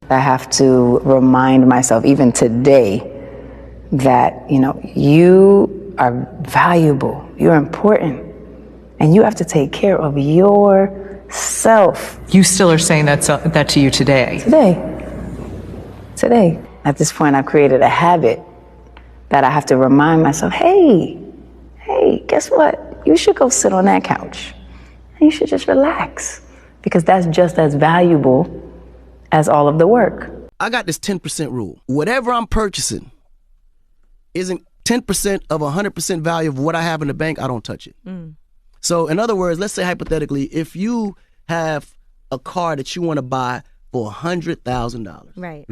I have to remind myself, even today, that, you are valuable, you're important, and you have to take care of yourself. You still are saying that to you today? Today. At this point, I've created a habit that I have to remind myself, hey, guess what? You should go sit on that couch and you should just relax, because that's just as valuable as all of the work. I got this 10% rule. Whatever I'm purchasing isn't 10% of 100% value of what I have in the bank, I don't touch it. So in other words, let's say hypothetically, if you have a car that you want to buy for $100,000. Right.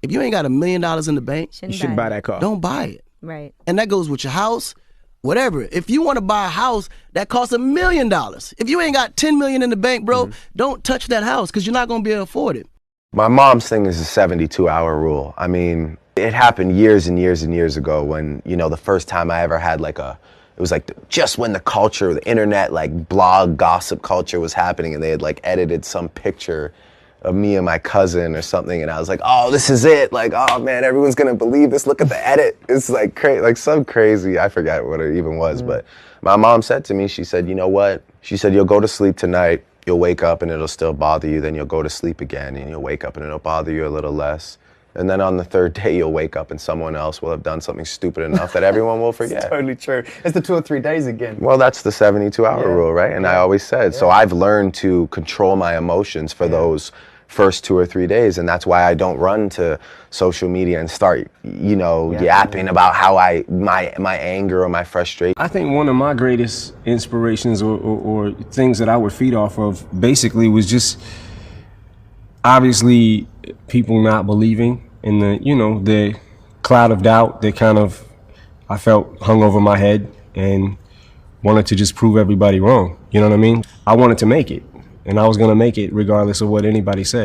If you ain't got $1 million in the bank, You shouldn't buy that car. don't buy it. Right. And that goes with your house, whatever. If you want to buy a house that costs $1 million, if you ain't got $10 million in the bank, bro, don't touch that house, because you're not going to be able to afford it. My mom's thing is a 72-hour rule. I mean, it happened years and years and years ago when, the first time I ever had it was just when the internet, blog gossip culture was happening, and they had edited some picture of me and my cousin or something, and I was like, oh, this is it. Oh man, everyone's gonna believe this. Look at the edit. It's some crazy, I forget what it even was, but my mom said to me, she said, you know what? She said, you'll go to sleep tonight, you'll wake up and it'll still bother you, then you'll go to sleep again and you'll wake up and it'll bother you a little less. And then on the third day, you'll wake up and someone else will have done something stupid enough that everyone will forget. It's totally true. It's the 2 or 3 days again. Well, that's the 72-hour rule, right? And I always said, so I've learned to control my emotions for those first 2 or 3 days, and that's why I don't run to social media and start, yapping about how my anger or my frustration. I think one of my greatest inspirations or things that I would feed off of basically was just obviously people not believing in the cloud of doubt that I felt hung over my head, and wanted to just prove everybody wrong. You know what I mean? I wanted to make it, and I was going to make it regardless of what anybody said.